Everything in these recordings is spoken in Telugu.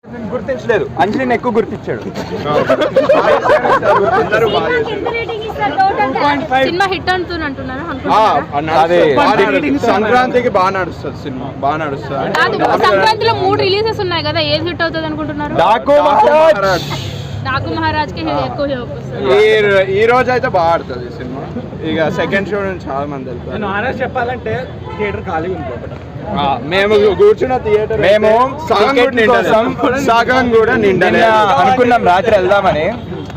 గుర్తించలేదు, అంజలిని ఎక్కువ గుర్తించాడు. సినిమా హిట్ అంటున్నారా? సంక్రాంతికి బాగా నడుస్తుంది సినిమా, బాగా నడుస్తుంది. సంక్రాంతిలో 3 రిలీజెస్ ఉన్నాయి కదా, ఏది హిట్ అవుతుంది అనుకుంటున్నారు? డాకు మహారాజ్ కి ఎక్కువ ఈ రోజు అయితే బాగా ఆడుతుంది సినిమా. ఇక సెకండ్ షో నుంచి చాలా మంది వెళ్తారు. చెప్పాలంటే థియేటర్ ఖాళీ ఉంది. మేము కూర్చున్న థియేటర్ మేము సగం కూడా నిండలే అనుకున్నాం. రాత్రి వెళ్దామని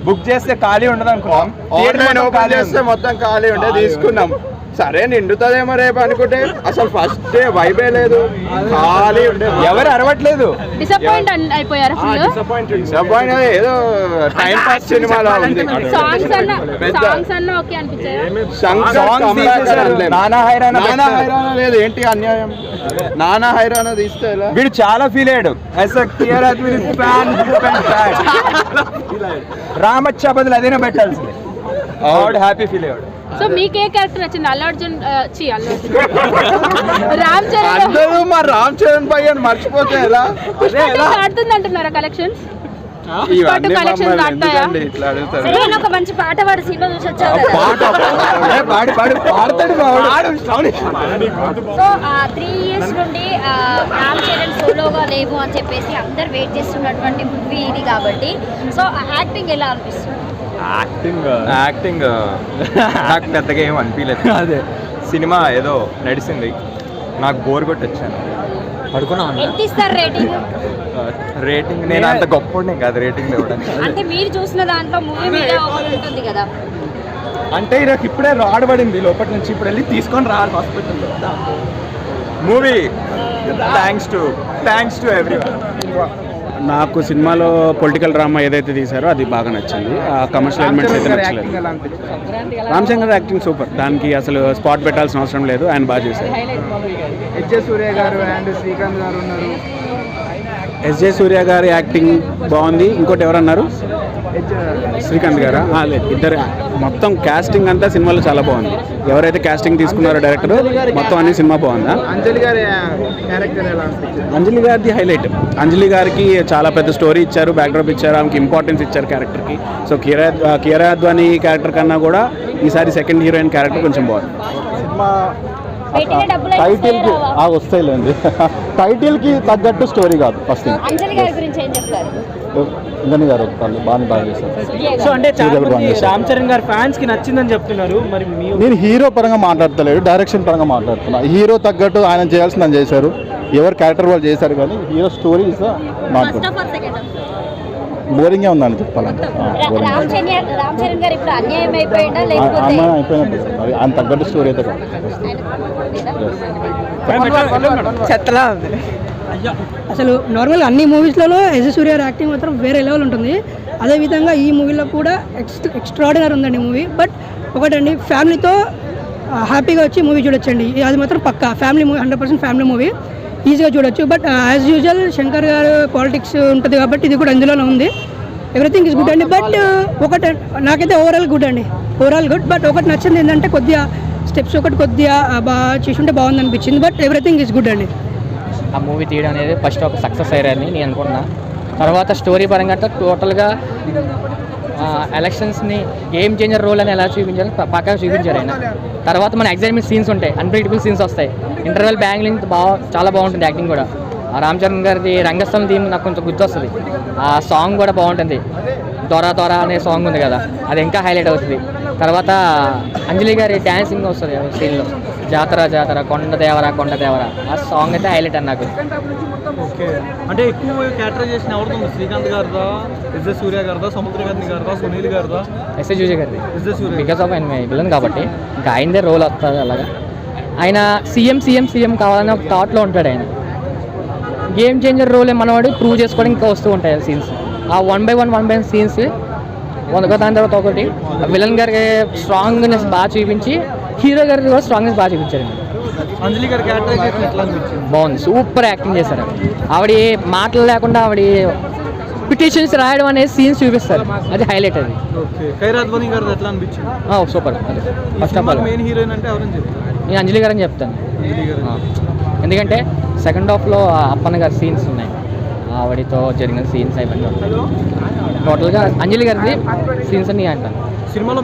బుక్ చేస్తే ఖాళీ ఉండదు అనుకున్నాం. ఆన్లైన్ ఓపెన్ చేస్తే మొత్తం ఖాళీ ఉంటే తీసుకున్నాం. సరే నిండుతుందేమో రేపు అనుకుంటే అసలు ఫస్ట్ డే వైబే లేదు, ఖాళీ ఉండే, ఎవరు అరవట్లేదు. డిసప్పాయింట్ అయిపోయారు. డిసప్పాయింట్ ఏదో టైం పాస్ సినిమాలో ఉంది. నానా హైరానా లేదు, ఏంటి అన్యాయం? నానా హైరానా తీస్తే వీడు చాలా ఫీల్ అయ్యాడు. రామచ్చా బదులు అదేనా పెట్టాల్సింది. హ్యాపీ ఫీల్ అయ్యాడు. సో మీకు ఏ క్యారెక్టర్ నచ్చింది? అల్లు అర్జున్ రామ్ చరణ్. మా రామ్ చరణ్ పై అని మర్చిపోతే ఎలా ఆడుతుంది అంటున్నారా కలెక్షన్స్? ఒక మంచి పాట పాడు, సినిమా చూసి వచ్చావు. సో 3 years నుండి రామ్ చరణ్ సోలోగా లేవు అని చెప్పేసి అందరు వెయిట్ చేస్తున్నటువంటి మూవీ ఇది కాబట్టి, సో యాక్టింగ్ ఎలా అనిపిస్తుంది? యాక్టింగ్ నాకు పెద్దగా ఏం అనిపించలేదు. అదే సినిమా ఏదో నడిచింది, నాకు బోర్ కొట్టి వచ్చాను, పడుకున్నాను. ఎంత ఇస్తారు రేటింగ్? రేటింగ్ నేను అంత గొప్పనే కాదు రేటింగ్ ఇవ్వడానికి. అంటే మీరు చూసిన దాంట్లో మూవీ మీద ఉంటుంది కదా. అంటే నాకు ఇప్పుడే రాడబడింది లోపల నుంచి, ఇప్పుడు వెళ్ళి తీసుకొని రావాలి హాస్పిటల్లో. Movie thanks to everyone. నాకు సినిమాలో పొలిటికల్ డ్రామా ఏదైతే తీశారో అది బాగా నచ్చింది. ఆ కమర్షియల్ ఎలిమెంట్స్ అయితే నచ్చలేదు. రామ్ చరణ్ గారు యాక్టింగ్ సూపర్, దానికి అసలు స్పాట్ పెట్టాల్సిన అవసరం లేదు, ఆయన బాగా చేశారు. ఎస్జే సూర్య గారు అండ్ శ్రీకాంత్ గారు ఉన్నారు. ఎస్జే సూర్య గారి యాక్టింగ్ బాగుంది. ఇంకోటి ఎవరన్నారు? శ్రీకాంత్ గారా? లేదు, ఇద్దరు. మొత్తం కాస్టింగ్ అంతా సినిమాలో చాలా బాగుంది. ఎవరైతే కాస్టింగ్ తీసుకున్నారో డైరెక్టర్, మొత్తం అన్ని సినిమా బాగుందా. అంజలి గారి క్యారెక్టర్ ఎలా అనిపించింది? అంజలి గారిది హైలైట్. అంజలి గారికి చాలా పెద్ద స్టోరీ ఇచ్చారు, బ్యాక్డ్రాప్ ఇచ్చారు, ఆమెకి ఇంపార్టెన్స్ ఇచ్చారు క్యారెక్టర్కి. సో కియారా అద్వానీ క్యారెక్టర్ కన్నా కూడా ఈసారి సెకండ్ హీరోయిన్ క్యారెక్టర్ కొంచెం బాగుంది. సినిమా టైటిల్కి వస్తాయిలేండి, టైటిల్కి తగ్గట్టు స్టోరీ కాదు. ఫస్ట్ అంజలి గారి గురించి ఏం చెప్తారు? ఇంజని గారు బాగా చేశారు. సో అంటే రామ్ చరణ్ గారు ఫ్యాన్స్ కి నచ్చిందని చెప్తున్నారు. మరి నేను హీరో పరంగా మాట్లాడతలేదు, డైరెక్షన్ పరంగా మాట్లాడుతున్నా. హీరో తగ్గట్టు ఆయన చేయాల్సింది అని చేశారు, ఎవరు క్యారెక్టర్ వాళ్ళు చేశారు, కానీ హీరో స్టోరీ ఇస్ బోరింగే ఉందని చెప్పాలంటే. రామ్ చరణ్ గారు ఇప్పుడు అన్యాయం అయిపోయిందా లేకపోతే అయిపోయినట్టు ఆయన తగ్గట్టు స్టోరీ అయితే కాదు. అసలు నార్మల్గా అన్ని మూవీస్లలో ఎస్ సూర్య యాక్టింగ్ మాత్రం వేరే లెవెల్ ఉంటుంది. అదేవిధంగా ఈ మూవీలో కూడా ఎక్స్ట్రాడినరీ ఉందండి మూవీ. బట్ ఒకటండి, ఫ్యామిలీతో హ్యాపీగా వచ్చి మూవీ చూడొచ్చండి. అది మాత్రం పక్కా ఫ్యామిలీ మూవీ, 100% ఫ్యామిలీ మూవీ, ఈజీగా చూడొచ్చు. బట్ యాజ్ యూజువల్ శంకర్ గారు పాలిటిక్స్ ఉంటుంది కాబట్టి ఇది కూడా అందులోనే ఉంది. ఎవ్రీథింగ్ ఈజ్ గుడ్ అండి. బట్ ఒకటి నాకైతే ఓవరాల్ గుడ్ అండి, ఓవరాల్ గుడ్. బట్ ఒకటి నచ్చింది ఏంటంటే కొద్దిగా స్టెప్స్ ఒకటి కొద్దిగా బాగా చేసుంటే బాగుంది అనిపించింది. బట్ ఎవ్రీథింగ్ ఈజ్ గుడ్ అండి. ఆ మూవీ తీయడం అనేది ఫస్ట్ ఒక సక్సెస్ అయ్యారని నేను అనుకున్నా. తర్వాత స్టోరీ పరంగా టోటల్గా ఎలక్షన్స్ని గేమ్ చేంజర్ రోల్ అని ఎలా చూపించాలి పక్కా చూపించారు ఆయన. తర్వాత మన ఎగ్జైట్మెంట్ సీన్స్ ఉంటాయి, అన్ప్రెడిక్టబుల్ సీన్స్ వస్తాయి. ఇంటర్వెల్ బ్యాంగ్లింగ్ చాలా బాగుంటుంది, యాక్టింగ్ కూడా. రామ్ చరణ్ గారిది రంగస్థలం థీమ్ నాకు కొంచెం గుర్తొస్తుంది. ఆ సాంగ్ కూడా బాగుంటుంది, దొర దొర అనే సాంగ్ ఉంది కదా, అది ఇంకా హైలైట్ అవుతుంది. తర్వాత అంజలి గారి డ్యాన్సింగ్ వస్తుంది సీన్లో, జాతర జాతర కొండ దేవరా ఆ సాంగ్ అయితే హైలైట్ అని నాకు. ఓకే, అంటే ఎక్కువ క్యారెక్టరైజేషన్ ఎవరితో? శ్రీకాంత్ గారిదా, ఎస్జే సూర్య గారిదా, సముద్ర గారిని గారిదా, సునీల్ గారిదా? ఎస్ఏ సూర్య గారిది. బికాస్ ఆఫ్ ఆయన విలన్ కాబట్టి ఇంకా ఆయనదే రోల్ వస్తుంది. అలాగా ఆయన సీఎం కావాలని ఒక థాట్లో ఉంటాడు. ఆయన గేమ్ చేంజర్ రోల్ మనవాడు ప్రూవ్ చేసుకోవడం ఇంకా వస్తూ ఉంటాయి సీన్స్. ఆ 1 by 1 సీన్స్ దాని తర్వాత ఒకటి విలన్ గారికి స్ట్రాంగ్నెస్ బాగా చూపించి, హీరో గారికి కూడా స్ట్రాంగ్నెస్ బాగా చూపించారు. అంజలి గారి క్యారెక్టరైజేషన్ ఎట్లా అనిపించింది? బాగుంది, సూపర్ యాక్టింగ్ చేశారు. ఆవిడ మాటలు లేకుండా ఆవిడ పిటిషన్స్ రాయడం అనేది సీన్స్ చూపిస్తారు, అది హైలైట్. అది కియారా అద్వానీ గారిది ఎట్లా అనిపించింది? Super. First of all main heroine అంటే ఎవరని చెప్తారు? నేను అంజలి గారు అని చెప్తాను. ఎందుకంటే సెకండ్ హాఫ్లో అప్పన్న గారి సీన్స్ ఉన్నాయి, ఆవిడతో జరిగిన సీన్స్ అవన్నీ ఉంటాయి. టోటల్గా అంజలి గారిది సీన్స్ అన్నీ అంటాను. సినిమాలో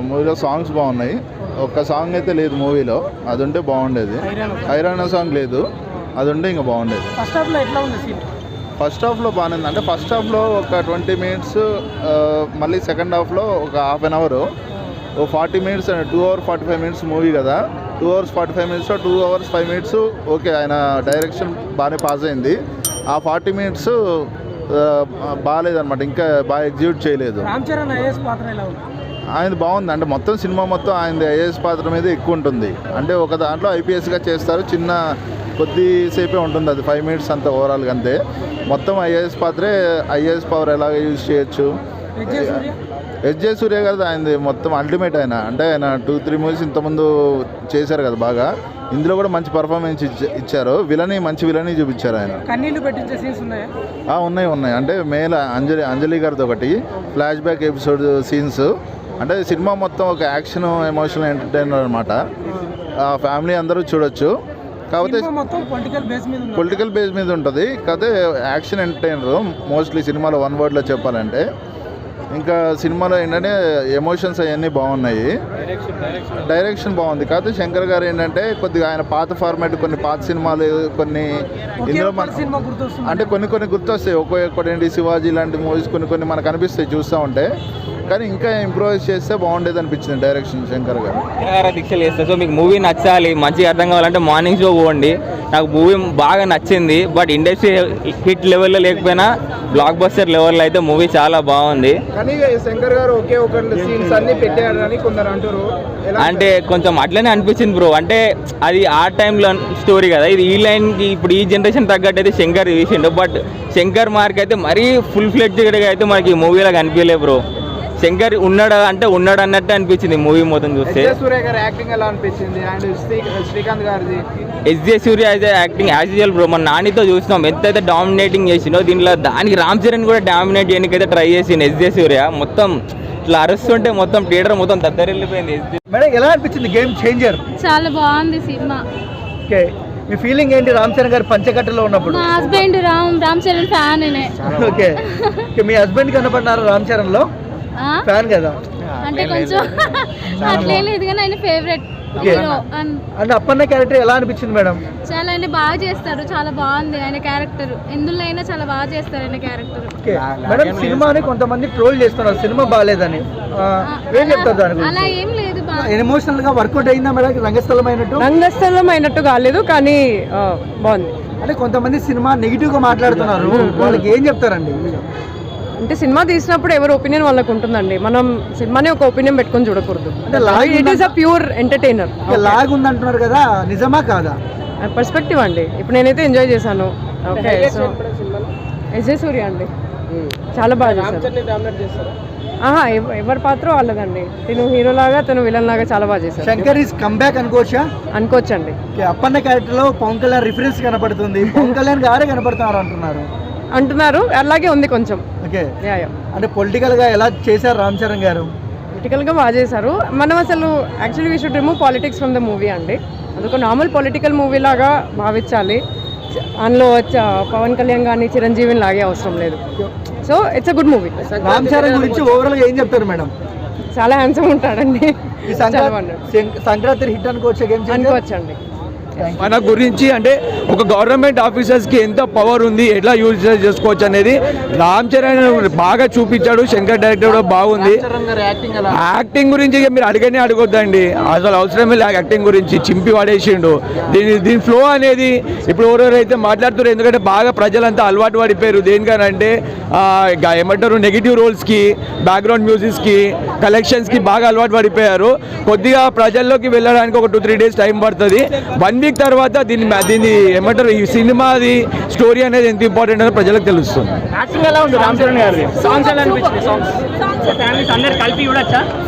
మూవీలో సాంగ్స్ బాగున్నాయి. ఒక్క సాంగ్ అయితే లేదు మూవీలో, అది ఉంటే బాగుండేది. హైరానా సాంగ్ లేదు, అది ఉంటే ఇంకా బాగుండేది. ఫస్ట్ హాఫ్లో ఎట్లా ఉంది సీన్? ఫస్ట్ హాఫ్లో బాగానే ఉంది. అంటే ఫస్ట్ హాఫ్లో ఒక 20 minutes, మళ్ళీ సెకండ్ హాఫ్లో ఒక హాఫ్ అన్ అవర్, ఓ 40 minutes, 2 hours 45 minutes మూవీ కదా. 2 hours 45 minutes 2 hours 5 minutes okay, ఆయన డైరెక్షన్ బాగానే పాస్ అయింది. ఆ 40 minutes బాగాలేదన్నమాట, ఇంకా బాగా ఎగ్జిక్యూట్ చేయలేదు. రామ్ చరణ్ ఐఏఎస్ పాత్ర ఎలా ఉంది? ఆయనది బాగుంది. అంటే మొత్తం సినిమా మొత్తం ఆయనది ఐఏఎస్ పాత్ర మీద ఎక్కువ ఉంటుంది. అంటే ఒక దాంట్లో ఐపీఎస్గా చేస్తారు, చిన్న కొద్దిసేపే ఉంటుంది, అది 5 minutes అంత ఓవరాల్గా అంతే. మొత్తం ఐఏఎస్ పాత్రే. ఐఏఎస్ పవర్ ఎలాగ యూజ్ చేయొచ్చు. ఎస్జే సూర్య గారు ఆయనది మొత్తం అల్టిమేట్. అంటే ఆయన 2-3 movies ఇంతకుముందు చేశారు కదా బాగా, ఇందులో కూడా మంచి పర్ఫార్మెన్స్ ఇచ్చారు. మంచి విలని చూపించారు ఆయన. కన్నీళ్లు పెట్టించే సీన్స్ ఉన్నాయా? ఉన్నాయి. అంటే మేల అంజలి గారితో ఒకటి ఫ్లాష్ బ్యాక్ ఎపిసోడ్ సీన్స్. అంటే సినిమా మొత్తం ఒక యాక్షన్, ఎమోషనల్ ఎంటర్టైనర్ అనమాట. ఫ్యామిలీ అందరూ చూడొచ్చు. కాకపోతే పొలిటికల్ బేస్ మీద ఉంటుంది. కాకపోతే యాక్షన్ ఎంటర్టైనర్ మోస్ట్లీ సినిమాలో, వన్ వర్డ్లో చెప్పాలంటే. ఇంకా సినిమాలో ఏంటంటే ఎమోషన్స్ అవన్నీ బాగున్నాయి, డైరెక్షన్ బాగుంది. కాకపోతే శంకర్ గారు ఏంటంటే కొద్దిగా ఆయన పాత ఫార్మాట్, కొన్ని పాత సినిమాలు కొన్ని ఇందులో అంటే కొన్ని గుర్తొస్తాయి. ఒక్కొక్కటి శివాజీ లాంటి మూవీస్ కొన్ని మనకు అనిపిస్తాయి చూస్తూ ఉంటే. కానీ ఇంకా ఇంప్రూవైజ్ చేస్తే బాగుండేది అనిపించింది డైరెక్షన్ శంకర్ గారు. దీక్షలు చేస్తారు. సో మీకు మూవీ నచ్చాలి, మంచిగా అర్థం కావాలంటే మార్నింగ్ షో పోండి. నాకు మూవీ బాగా నచ్చింది. బట్ ఇండస్ట్రీ హిట్ లెవెల్లో లేకపోయినా బ్లాక్ బస్టర్ లెవెల్లో అయితే మూవీ చాలా బాగుంది. కానీ శంకర్ గారు ఒకే ఒక సీన్స్ అన్ని పెట్టారని కొందరు అంటారు. అంటే కొంచెం అట్లనే అనిపించింది బ్రో. అంటే అది ఆ టైంలో స్టోరీ కదా, ఇది ఈ లైన్కి ఇప్పుడు ఈ జనరేషన్ తగ్గట్టు అయితే శంకర్ తీసిండు. బట్ శంకర్ మార్క్ అయితే మరీ ఫుల్ ఫ్లెడ్జ్డ్గా అయితే మనకి ఈ మూవీలో కనిపించలే బ్రో. శంకర్ ఉన్నాడు అన్నట్టు అనిపించింది మూవీ మొత్తం చూస్తే. సూర్య గారి యాక్టింగ్ ఎలా అనిపించింది? అండ్ శ్రీకాంత్ గారిది ఎస్జే సూర్య అయితే యాక్టింగ్ యాజ్ యూజువల్ బ్రో. మన నానితో చూస్తున్నాం ఎంతైతే డామినేటింగ్ చేసిండో, దీంట్లో దానికి రామ్ చరణ్ కూడా డామినేట్ చేయడానికి అయితే ట్రై చేసింది ఎస్జే సూర్య. మొత్తం ఇట్లా అరుస్తుంటే మొత్తం థియేటర్ మొత్తం దద్దరిల్లిపోయింది. మేడం ఎలా అనిపించింది గేమ్ చేంజర్? చాలా బాగుంది సినిమా. ఓకే, మీ ఫీలింగ్ ఏంటి రామ్ చరణ్ గారు పంచకట్టలో ఉన్నప్పుడు? మా husband Ram Charan fan. Okay, మీ హస్బెండ్ కనపడినారు రామ్ చరణ్ లో? ఫ్యాన్ కదా, అంటే కొంచెం అట్లే లేదు కానీ ఆయన ఫేవరెట్ హీరో. అంటే అప్పన్న క్యారెక్టర్ ఎలా అనిపించింది మేడం? చాలా ఆయన బాగా చేస్తారు, చాలా బాగుంది ఆయన క్యారెక్టర్. ఎందులో అయినా చాలా బాగా చేస్తారు ఆయన క్యారెక్టర్. మేడం సినిమాని కొంతమంది ట్రోల్ చేస్తున్నారు సినిమా బాగాలేదని, ఏం చెప్తారు దాని గురించి? అలా ఏం లేదు, ఎమోషనల్ గా వర్కౌట్ అయిందా మేడం? రంగస్థలం అయినట్టు కాలేదు కానీ బాగుంది. అంటే కొంతమంది సినిమా నెగిటివ్ గా మాట్లాడుతున్నారు, వాళ్ళకి ఏం చెప్తారండి? అంటే సినిమా తీసినప్పుడు ఎవరి ఒపీనియన్ వాళ్ళకు ఉంటుందండి. మనం సినిమాని ఒక ఒపీనియన్ పెట్టుకొని చూడకూడదు. It is a pure entertainer. Lag ఉంది అంటున్నారు కదా, నిజమా కాదా? పర్స్పెక్టివ్ అండి. ఇప్పుడు నేనైతే ఎంజాయ్ చేశాను. ఓకే, సో ఎస్జే సూర్య అండి చాలా బాగా చేశారు. ఎవరి పాత్ర వాళ్ళదండి. తను హీరో లాగా, తను విలన్ లాగా చాలా బాగా చేశారు. శంకర్ ఈస్ కమ్ బ్యాక్ అనుకోవచ్చండి. అప్పన్న క్యారెక్టర్ లో పవన్ కళ్యాణ్ రిఫరెన్స్ కనపడుతుంది, పవన్ కళ్యాణ్ గారే కనపడుతున్నారు అంటున్నారు. అలాగే ఉంది కొంచెం. ఓకే, అంటే పొలిటికల్ గా ఎలా చేశారు రామ్ చరణ్ గారు? పొలిటికల్ గా బాగా చేశారు. మనం అసలు actually we should remove politics from the movie అండి. అదొక నార్మల్ పొలిటికల్ మూవీ లాగా భావించాలి. అందులో పవన్ కళ్యాణ్ కానీ చిరంజీవిని లాగే అవసరం లేదు. So it's a good movie. Ram Charan గురించి ఓవరాల్ గా ఏం చెప్తారు మేడం? చాలా హ్యాండ్సమ్ ఉంటాడండి. సంక్రాంతి హిట్ అనుకోవచ్చండి. మన గురించి అంటే ఒక గవర్నమెంట్ ఆఫీసర్స్కి ఎంత పవర్ ఉంది, ఎట్లా యూజ్ చేసుకోవచ్చు అనేది రామ్ చరణ్ బాగా చూపించాడు. శంకర్ డైరెక్టర్ కూడా బాగుంది. యాక్టింగ్ గురించి మీరు అడగొద్దండి, అసలు అవసరమే లేదు. యాక్టింగ్ గురించి చింపి పడేసిండు. దీని ఫ్లో అనేది ఇప్పుడు ఎవరెవరైతే మాట్లాడుతారు, ఎందుకంటే బాగా ప్రజలంతా అలవాటు పడిపోయారు దేనికనంటే ఏమంటారు నెగిటివ్ రోల్స్కి, బ్యాక్గ్రౌండ్ మ్యూజిక్స్కి, కలెక్షన్స్కి బాగా అలవాటు పడిపోయారు. కొద్దిగా ప్రజల్లోకి వెళ్ళడానికి ఒక 2-3 days టైం పడుతుంది. 1 week తర్వాత దీన్ని ఏమంటారు ఈ సినిమాది స్టోరీ అనేది ఎంత ఇంపార్టెంట్ అనేది ప్రజలకు తెలుస్తుంది.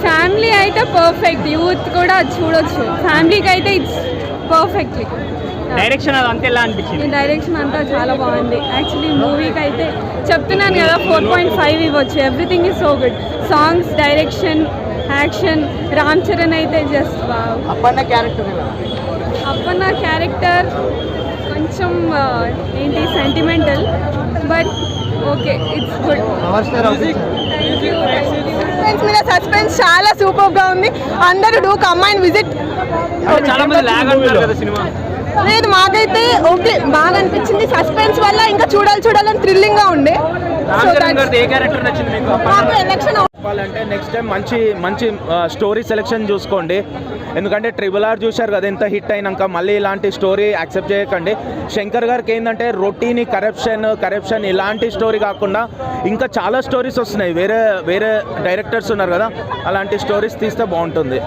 ఫ్యామిలీ అయితే పర్ఫెక్ట్, యూత్ కూడా చూడొచ్చు. ఫ్యామిలీకి అయితే ఇట్స్ పర్ఫెక్ట్లీ. డైరెక్షన్ అది అంతా ఎలా అనిపించింది? డైరెక్షన్ అంతా చాలా బాగుంది. యాక్చువల్లీ మూవీకి అయితే చెప్తున్నాను కదా 4.5 ఇవ్వచ్చు. Everything is so good. Songs, direction, action. Ram Charan అయితే just wow. Appanna character Appanna character కొంచెం కొంచెం ఏంటి sentimental, but okay it's good. Suspense మీద సస్పెన్స్ చాలా సూపర్గా ఉంది. అందరూ డూ కమ్ అండ్ విజిట్. లేదు మాకైతే ఓకే బాగా అనిపించింది. సస్పెన్స్ వల్ల ఇంకా చూడాలని థ్రిల్లింగ్ గా ఉండే. చెప్పాలంటే నెక్స్ట్ టైం మంచి స్టోరీ సెలెక్షన్ చూసుకోండి. ఎందుకంటే RRR చూశారు కదా ఎంత హిట్ అయినాక మళ్ళీ ఇలాంటి స్టోరీ యాక్సెప్ట్ చేయకండి. శంకర్ గారికి ఏంటంటే రొటీన్ కరప్షన్ ఇలాంటి స్టోరీ కాకుండా ఇంకా చాలా స్టోరీస్ వస్తున్నాయి. వేరే డైరెక్టర్స్ ఉన్నారు కదా, అలాంటి స్టోరీస్ తీస్తే బాగుంటుంది.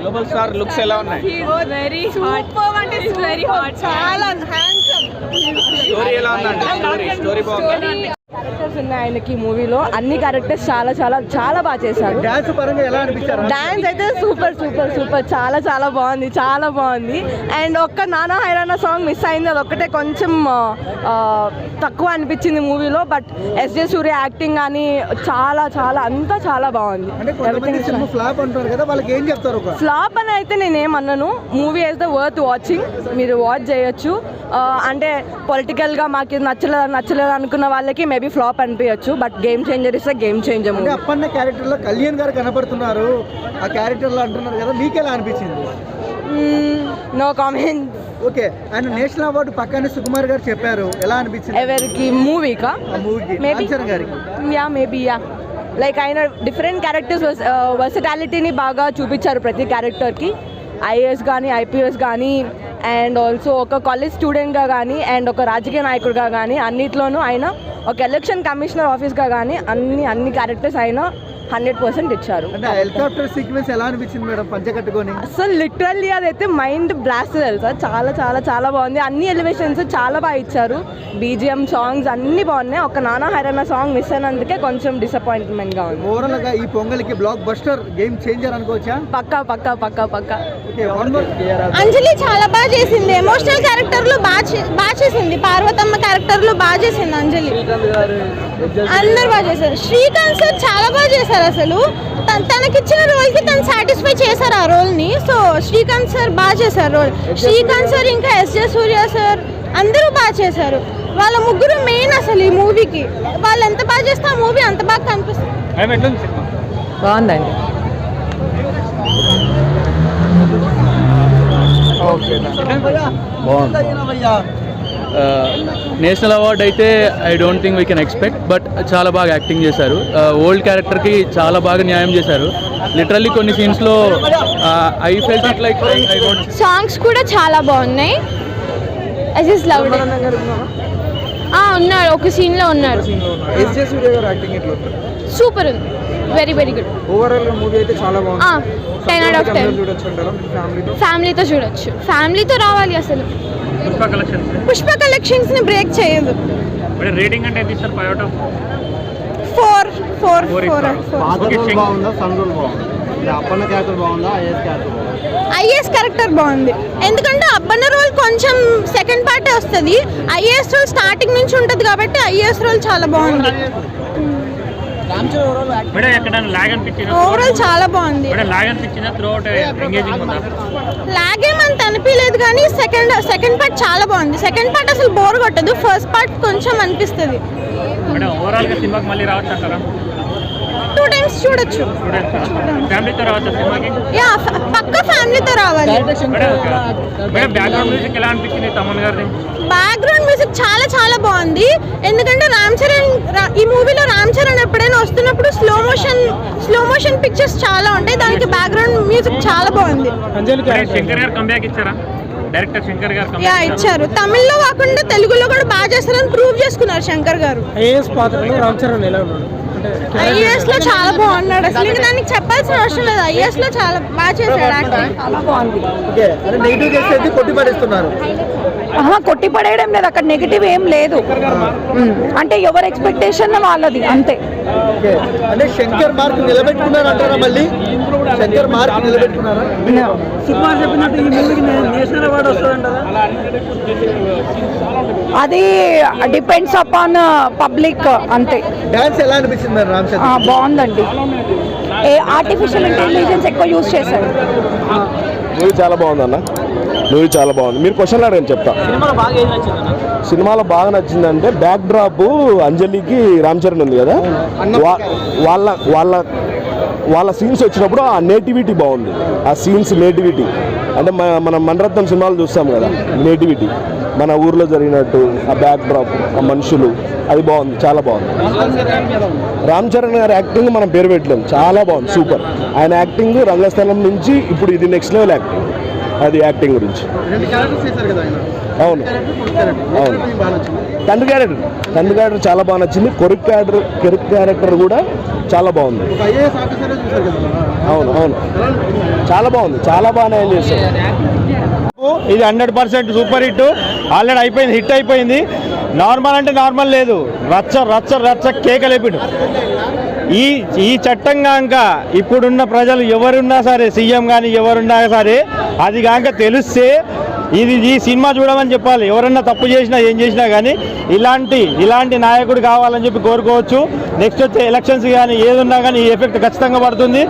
గ్లోబల్ స్టార్ లుక్స్ ఎలా ఉన్నాయి? వెరీ హాట్, చాలా హ్యాండ్సమ్. స్టోరీ ఎలా ఉందండి? స్టోరీ బాగుంది. క్యారెక్టర్స్ ఉన్నాయి ఆయనకి మూవీలో. అన్ని క్యారెక్టర్స్ చాలా బాగా చేశారు. డాన్స్ పరంగా ఎలా అనిపించారు? డాన్స్ అయితే సూపర్ చాలా బాగుంది. అండ్ ఒక్క నానా హైరానా సాంగ్ మిస్ అయింది, అదొక్కటే కొంచెం తక్కువ అనిపించింది మూవీలో. బట్ ఎస్జే సూర్య యాక్టింగ్ కానీ అంతా చాలా బాగుంది. ఫ్లాప్ అంటారు కదా, వాళ్ళకి ఏం చెప్తారు? ఫ్లాప్ అని అయితే నేనేమన్నాను. మూవీ అయితే వర్త్ వాచింగ్, మీరు వాచ్ చేయొచ్చు. అంటే పొలిటికల్గా మాకు నచ్చలేదు అనుకున్న వాళ్ళకి మేబీ ఫ్లాప్ అనిపించచ్చు, బట్ గేమ్ చేంజర్ ఇస్తే గేమ్ చేంజర్. అప్పన్న క్యారెక్టర్లో కళ్యాణ్ గారు కనపడుతున్నారు, ఆ క్యారెక్టర్లో అంటున్నారు కదా, మీకెలా అనిపించింది? No comment. ఓకే, ఆయన నేషనల్ అవార్డు పక్కనే సుకుమార్ గారు చెప్పారు, ఎలా అనిపించింది? ఎవరికి? మూవీకా? మూవీకి గారికి. మేబీ లైక్ ఆయన డిఫరెంట్ క్యారెక్టర్స్ వర్సటాలిటీని బాగా చూపించారు ప్రతి క్యారెక్టర్కి. ఐఏఎస్ కానీ ఐపీఎస్ కానీ అండ్ ఆల్సో ఒక కాలేజ్ స్టూడెంట్గా కానీ అండ్ ఒక రాజకీయ నాయకుడిగా కానీ అన్నిట్లోనూ ఆయన ఒక ఎలక్షన్ కమిషనర్ ఆఫీస్గా కానీ అన్ని క్యారెక్టర్స్ ఆయన 100% ఇచ్చారు. హెలికాప్టర్ సీక్వెన్స్ ఎలా అనిపించింది మేడం పంచకట్టుకొని? అసలు లిటరల్లీ అదైతే మైండ్ బ్లాస్ట్ తెలుసా. చాలా బాగుంది. అన్ని ఎలివేషన్స్ చాలా బాగా ఇచ్చారు. బీజిఎం సాంగ్స్ అన్ని బాగున్నాయి. ఒక నానా హైరానా సాంగ్ మిస్ అయినందుకే కొంచెం డిసప్పాయింట్మెంట్ గా ఉంది. ఓవరాల్ గా ఈ పొంగల్కి బ్లాక్ బస్టర్ గేమ్ చేంజర్ అనుకోవచ్చా? పక్కా. అంజలి చాలా బాగా చేసింది. ఎమోషనల్ క్యారెక్టర్లు బాగా చేసింది. పార్వతమ్మ క్యారెక్టర్లు బాగా చేసింది అంజలి. అందరు బాగా చేశారు. శ్రీకాంత్ సార్ చాలా బాగా చేశారు. అసలు తనకిచ్చిన రోల్కి తను సాటిస్ఫై చేశారు ఆ రోల్ని. సో శ్రీకాంత్ సార్ బాగా చేశారు రోల్. శ్రీకాంత్ సార్ ఇంకా ఎస్జే సూర్య సార్ అందరూ బాగా చేశారు. వాళ్ళ ముగ్గురు మెయిన్ అసలు ఈ మూవీకి. వాళ్ళు ఎంత బాగా చేస్తే ఆ మూవీ అంత బాగా కనిపిస్తుంది. బాగుందండి. నేషనల్ అవార్డ్ అయితే I don't think we can expect, but చాలా బాగా యాక్టింగ్ చేశారు. ఓల్డ్ క్యారెక్టర్కి చాలా బాగా న్యాయం చేశారు. లిటరల్లీ కొన్ని సీన్స్లో I felt it like songs కూడా చాలా బాగున్నాయి. I just loved it. ఉన్నారు, ఒక సీన్లో ఉన్నారు. ఎస్జే సూర్య గారు యాక్టింగ్ ఎట్లా ఉంది? సూపర్ ఉంది. Very good. ఓవరాల్ గా మూవీ అయితే చాలా బాగుంది. 10 out of 10 ఫ్యామిలీతో చూడొచ్చు. ఫ్యామిలీతో రావాలి అసలు. పుష్ప కలెక్షన్స్ ని బ్రేక్ చేయదు. రేటింగ్ అంటే ఎంత ఇస్తారు? 5 out of 4. బాగుందా? సన్ రోల్ బాగుందా? అప్పన్న క్యారెక్టర్ బాగుందా? ఐఏఎస్ క్యారెక్టర్ బాగుంది. ఎందుకంటే అప్పన్న రోల్ కొంచెం సెకండ్ పార్టే వస్తుంది. ఐఏఎస్ రోల్ స్టార్టింగ్ నుంచి ఉంటుంది కాబట్టి ఐఏఎస్ రోల్ చాలా బాగుంది. ఓవరాల్ చాలా బాగుంది. లాగ్ ఏమంత అనిపించలేదు కానీ సెకండ్ పార్ట్ చాలా బాగుంది. సెకండ్ పార్ట్ అసలు బోర్ కొట్టదు. ఫస్ట్ పార్ట్ కొంచెం అనిపిస్తుంది. 2 times చూడొచ్చు. పక్క ఫ్యామిలీతో రావాలి. బ్యాక్గ్రౌండ్ మ్యూజిక్ చాలా బాగుంది. ఎందుకంటే రామ్ చరణ్ ఈ మూవీలో రామ్ చరణ్ ఎప్పుడైనా వస్తున్నప్పుడు స్లో మోషన్ పిక్చర్స్ చాలా ఉంటాయి. దానికి బ్యాక్గ్రౌండ్ మ్యూజిక్ చాలా బాగుంది. ఇచ్చారు. తమిళ్లో కాకుండా తెలుగులో కూడా బాగా చేస్తారని ప్రూవ్ చేసుకున్నారు శంకర్ గారు. ఐఏఎస్ లో చాలా బాగున్నాడు. అసలు ఇంకా దానికి చెప్పాల్సిన అవసరం లేదు. ఐఏఎస్ లో చాలా బాగా చేశాడు. యాక్టింగ్ చాలా బాగుంది. కొట్టి పడేయడం లేదు, అక్కడ నెగిటివ్ ఏం లేదు. అంటే ఎవరి ఎక్స్పెక్టేషన్ వాళ్ళది అంతే. అంటే శంకర్ మార్క్ నిలబెట్టుకున్నారు అంటారా? మళ్ళీ శంకర్ మార్క్ నిలబెట్టుకున్నారా? నేషనల్ అవార్డు వస్తుందంటారా? అది డిపెండ్స్ అపాన్ పబ్లిక్ అంతే. డాన్స్ ఎలా అనిపించింది మరి రామ్ చరణ్? బాగుందండి. ఆర్టిఫిషియల్ ఇంటెలిజెన్స్ ఎక్కువ యూజ్ చేశారు. మూవీ చాలా బాగుంది అన్న, మూవీ చాలా బాగుంది. మీరు క్వశ్చన్లు అడగండి చెప్తా. సినిమాలో బాగా ఏది నచ్చిందన్న? సినిమాలో బాగా నచ్చిందంటే బ్యాక్ డ్రాప్ అంజలికి రామ్ చరణ్ ఉంది కదా, వాళ్ళ వాళ్ళ వాళ్ళ సీన్స్ వచ్చినప్పుడు ఆ నేటివిటీ బాగుంది. ఆ సీన్స్ నేటివిటీ అంటే మనం మణరత్నం సినిమాలు చూస్తాం కదా, నేటివిటీ మన ఊర్లో జరిగినట్టు ఆ బ్యాక్ డ్రాప్, ఆ మనుషులు, అది బాగుంది, చాలా బాగుంది. రామ్ చరణ్ గారి యాక్టింగ్ మనం పేరు పెట్టలేం, చాలా బాగుంది, సూపర్. ఆయన యాక్టింగ్ రంగస్థలం నుంచి ఇప్పుడు ఇది నెక్స్ట్ లెవెల్ యాక్టింగ్. అది యాక్టింగ్ గురించి. అవును అవును, తండ్రి క్యారెక్టర్ చాలా బాగా నచ్చింది. కొడుకు క్యారెక్టర్ కూడా చాలా బాగుంది. అవును అవును, చాలా బాగుంది, చాలా బాగా న్యాయం చేశారు. ఇది 100% సూపర్ హిట్. ఆల్రెడీ అయిపోయింది, హిట్ అయిపోయింది. నార్మల్ అంటే నార్మల్ లేదు, రచ్చ రచ్చ రచ్చ కేకలేపిడు. ఈ చట్టం కాక ఇప్పుడున్న ప్రజలు ఎవరున్నా సరే, సీఎం కానీ ఎవరున్నా సరే, అది కాక తెలిస్తే ఈ సినిమా చూడమని చెప్పాలి. ఎవరన్నా తప్పు చేసినా ఏం చేసినా కానీ ఇలాంటి నాయకుడు కావాలని చెప్పి కోరుకోవచ్చు. నెక్స్ట్ వచ్చే ఎలక్షన్స్ కానీ ఏదున్నా కానీ ఈ ఎఫెక్ట్ ఖచ్చితంగా పడుతుంది.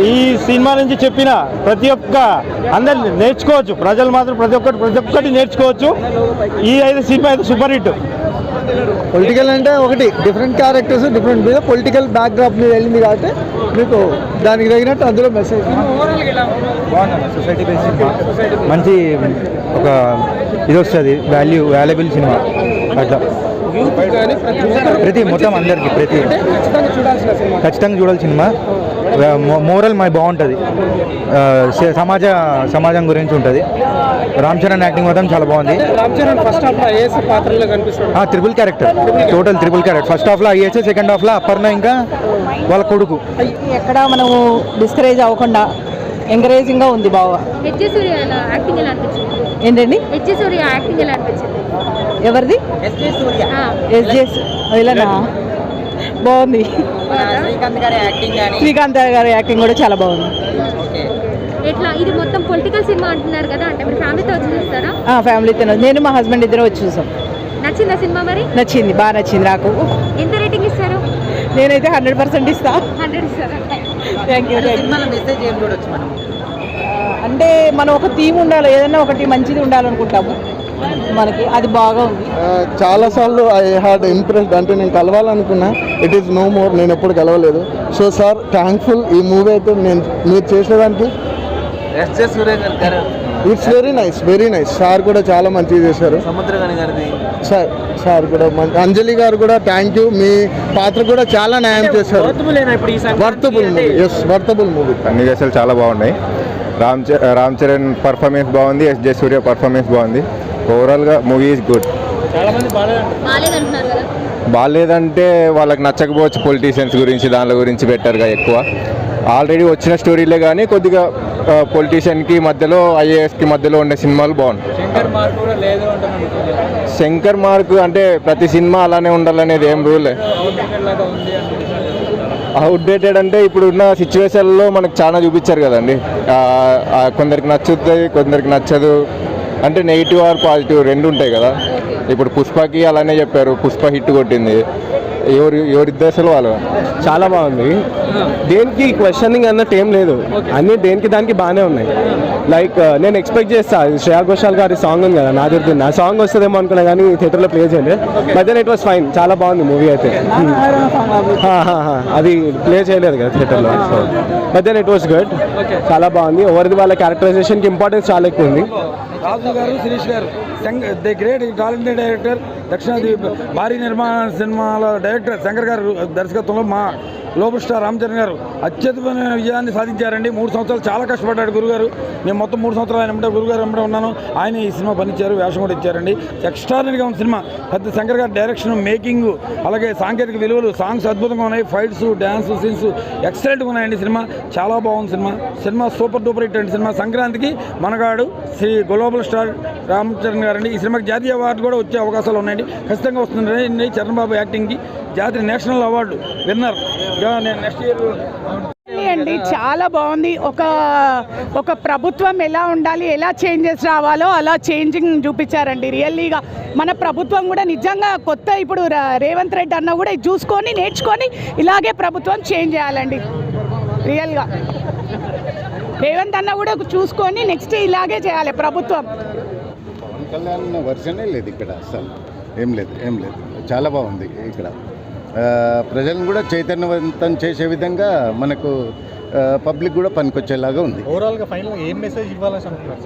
ఈ సినిమా నుంచి చెప్పిన ప్రతి ఒక్క అందరు నేర్చుకోవచ్చు, ప్రజలు మాత్రం ప్రతి ఒక్కటి నేర్చుకోవచ్చు. ఈ సినిమా అయితే సూపర్ హిట్. పొలిటికల్ అంటే ఒకటి డిఫరెంట్ క్యారెక్టర్స్ డిఫరెంట్ మీద పొలిటికల్ బ్యాక్డ్రాప్ మీద వెళ్ళింది కాబట్టి మీకు దానికి తగినట్టు అందులో మెసేజ్ బాగుంది. సొసైటీ బేస్డ్ మంచి ఒక ఇది వస్తుంది, వాల్యుబుల్ సినిమా. అట్లా ప్రతి మొత్తం అందరికి ఖచ్చితంగా చూడాల్సిన సినిమా. మోరల్ బాగుంటుంది, సమాజం గురించి ఉంటుంది. రామ్ చరణ్ యాక్టింగ్ మాత్రం చాలా బాగుంది. రామ్ చరణ్ ఫస్ట్ హాఫ్ లో ఐఏఎస్ పాత్రలో కనిపిస్తాడు. Triple character, total triple character. First half లో ఐఏఎస్, సెకండ్ హాఫ్ లో అపర్ణ ఇంకా వాళ్ళ కొడుకు. ఎక్కడ మనము డిస్కరేజ్ అవ్వకుండా ఎంకరేజింగ్ గా ఉంది బాగా. ఏంటండి ఎవరిది? ఇలానా బాగుంది. శ్రీకాంత్ గారి యాక్టింగ్ కూడా చాలా బాగుంది. ఇది మొత్తం పొలిటికల్ సినిమా అంటున్నారు కదా, అంటే మీరు ఫ్యామిలీతో వచ్చి చూస్తారా? ఫ్యామిలీతో, నేను మా హస్బెండ్ ఇద్దరు వచ్చి చూసాం. నచ్చిందా సినిమా? మరి నచ్చింది, బాగా నచ్చింది నాకు. ఎంత రేటింగ్ ఇస్తారు? నేనైతే 100% ఇస్తా. 100 ఇస్తారా? Thank you. అంటే మనం ఒక థీమ్ ఉండాలి, ఏదైనా ఒకటి మంచిది ఉండాలనుకుంటాము మనకి, అది బాగా ఉంది. చాలాసార్లు ఐ హ్యాడ్ ఇంప్రెస్డ్, అంటే నేను కలవాలనుకున్నా, ఇట్ ఈస్ నో మోర్, నేను ఎప్పుడు కలవలేదు. So sir thankful. ఈ మూవీ అయితే మీరు చేసేదానికి ఇట్స్ వెరీ నైస్. సార్ కూడా చాలా మంచిగా చేశారు. సార్ కూడా అంజలి గారు కూడా థ్యాంక్ యూ. మీ పాత్ర కూడా చాలా న్యాయం చేశారు. Worthable movie, yes worthable movie. అన్ని చేసాలు చాలా బాగున్నాయి. రామ్ చరణ్ పర్ఫార్మెన్స్ బాగుంది, ఎస్జే సూర్య పర్ఫార్మెన్స్ బాగుంది. ఓవరాల్గా మూవీ ఈజ్ గుడ్. బాగాలేదంటే వాళ్ళకి నచ్చకపోవచ్చు, పొలిటీషియన్స్ గురించి దాని గురించి పెట్టారుగా ఎక్కువ. ఆల్రెడీ వచ్చిన స్టోరీలే కానీ కొద్దిగా పొలిటీషియన్కి మధ్యలో ఐఏఎస్కి మధ్యలో ఉండే సినిమాలు బాగుంటాయి. శంకర్ మార్క్ అంటే ప్రతి సినిమా అలానే ఉండాలనేది ఏం రూలే. అవుట్డేటెడ్ అంటే ఇప్పుడున్న సిచ్యువేషన్లో మనకు చాలా చూపించారు కదండి. కొందరికి నచ్చుతుంది, కొందరికి నచ్చదు. అంటే నెగిటివ్ ఆర్ పాజిటివ్ రెండు ఉంటాయి కదా. ఇప్పుడు పుష్పకి అలానే చెప్పారు, పుష్ప హిట్ కొట్టింది. ఎవరిద్దరు అసలు వాళ్ళు చాలా బాగుంది. దేనికి క్వశ్చనింగ్ అన్నట్టు ఏం లేదు, అన్ని దేనికి దానికి బాగానే ఉన్నాయి. లైక్ నేను ఎక్స్పెక్ట్ చేస్తా, శ్రేయా ఘోషాల్ గారి సాంగ్ ఉంది కదా, నా దొరుకుతుంది, ఆ సాంగ్ వస్తుందేమో అనుకున్నా కానీ థియేటర్లో ప్లే చేయలేదు. But then it was fine, చాలా బాగుంది మూవీ అయితే. అది ప్లే చేయలేదు కదా థియేటర్లో. So but then it was good, చాలా బాగుంది. ఎవరిది వాళ్ళ క్యారెక్టరైజేషన్కి ఇంపార్టెన్స్ చాలా ఎక్కువ ఉంది. రాజు గారు, శిరీష్ గారు, ది గ్రేట్ టాలెంటెడ్ డైరెక్టర్. దక్షిణాది భారీ నిర్మాణ సినిమాల డైరెక్టర్ శంకర్ గారు దర్శకత్వంలో మా గ్లోబల్ స్టార్ రామ్ చరణ్ గారు అత్యద్భుతమైన విజయాన్ని సాధించారండి. 3 సంవత్సరాలు చాలా కష్టపడ్డాడు గురుగారు. నేను మొత్తం 3 సంవత్సరాలు ఆయన గురుగారు వెంబడే ఉన్నాను. ఆయన ఈ సినిమా పనిచ్చారు, వేషం కూడా ఇచ్చారండి. ఎక్స్ట్రాడినరీగా ఉన్న సినిమా. పెద్ద శంకర్ గారి డైరెక్షన్, మేకింగ్, అలాగే సాంకేతిక విలువలు, సాంగ్స్ అద్భుతంగా ఉన్నాయి. ఫైట్స్, డ్యాన్స్ సీన్స్ ఎక్సలెంట్గా ఉన్నాయండి. సినిమా చాలా బాగుంది. సినిమా సూపర్ డూపర్ హిట్ అండి. సినిమా సంక్రాంతికి మనగాడు శ్రీ గ్లోబల్ స్టార్ రామ్ చరణ్ గారండి. ఈ సినిమాకి జాతీయ అవార్డు కూడా వచ్చే అవకాశాలు ఉన్నాయండి, ఖచ్చితంగా వస్తుంది. చరణ్ బాబు యాక్టింగ్కి జాతీయ national award winner next year. అండి, చాలా బాగుంది. ఒక ప్రభుత్వం ఎలా ఉండాలి, ఎలా చేంజెస్ రావాలో అలా చేంజింగ్ చూపించారండి. రియల్లీగా మన ప్రభుత్వం కూడా నిజంగా కొత్త ఇప్పుడు రేవంత్ రెడ్డి అన్న కూడా ఇది చూసుకొని నేర్చుకొని ఇలాగే ప్రభుత్వం చేంజ్ చేయాలండి. రియల్గా రేవంత్ అన్న కూడా చూసుకొని నెక్స్ట్ ఇలాగే చేయాలి ప్రభుత్వం. పవన్ కళ్యాణ్ వర్షనే లేదు ఇక్కడ, అసలు ఏం లేదు చాలా బాగుంది. ఇక్కడ ప్రజలను కూడా చైతన్యవంతం చేసే విధంగా మనకు పబ్లిక్ కూడా పనికొచ్చేలాగా ఉంది. ఓవరాల్గా ఫైనల్ ఏం మెసేజ్ ఇవ్వాలనుకుంటున్నారు?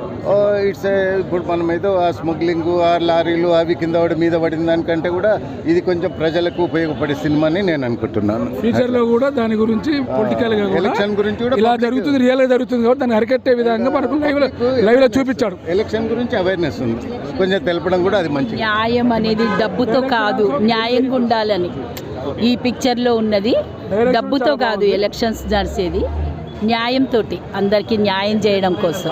ఇట్స్ ఇప్పుడు మనం ఏదో ఆ స్మగ్లింగ్ ఆ లారీలు అవి కింద పడి మీద పడిన దానికంటే కూడా ఇది కొంచెం ప్రజలకు ఉపయోగపడే సినిమా అని నేను అనుకుంటున్నాను. ఫ్యూచర్ లో కూడా దాని గురించి పొలిటికల్ గా ఎలక్షన్ గురించి కూడా ఇలా జరుగుతుంది, రియల్ గా జరుగుతుంది కాబట్టి దాన్ని అరికట్టే విధంగా మనకు లైవ్ లో చూపించాడు. ఎలక్షన్ గురించి అవేర్నెస్ ఉంది, కొంచెం తెలపడం కూడా అది మంచిది. న్యాయం అనేది డబ్బుతో కాదు, న్యాయంగా ఉండాలని ఈ పిక్చర్లో ఉన్నది. డబ్బుతో కాదు ఎలక్షన్స్ జరిసేది, న్యాయంతో అందరికీ న్యాయం చేయడం కోసం.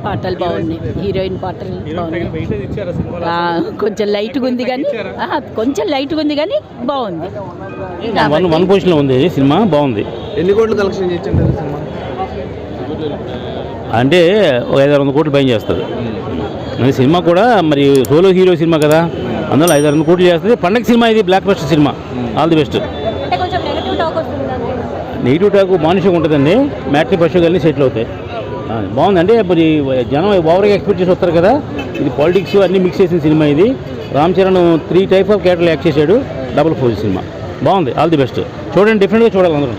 పాటలు బాగున్నాయి, హీరోయిన్ పాటలు బాగున్నాయి. కొంచెం లైట్గా ఉంది కానీ బాగుంది. వన్ పొజిషన్లో ఉంది సినిమా, బాగుంది. ఎన్ని కోట్లు కలెక్షన్ చేసింది సినిమా? అంటే 500 కోట్లు పైన చేస్తుంది. మరి సినిమా కూడా మరి సోలో హీరో సినిమా కదా, అందులో 500 కోట్లు చేస్తుంది. పండగ సినిమా ఇది, blockbuster cinema. All the best. Negative talk మానుషంగా ఉంటుందండి, మ్యాట్ని ఫస్ట్ కలిసి సెటిల్ అవుతాయి. బాగుందండి. మరి జనం ఓవర్గా ఎక్స్పెక్ట్ చేసి వస్తారు కదా, ఇది పాలిటిక్స్ అన్నీ మిక్స్ చేసిన సినిమా ఇది. రామ్ చరణ్ 3 టైప్ ఆఫ్ క్యారెక్టర్లు యాక్ట్ చేశాడు. డబుల్ ఫోజ్ సినిమా బాగుంది. All the best. చూడండి, డిఫరెంట్గా చూడాలి అందరూ.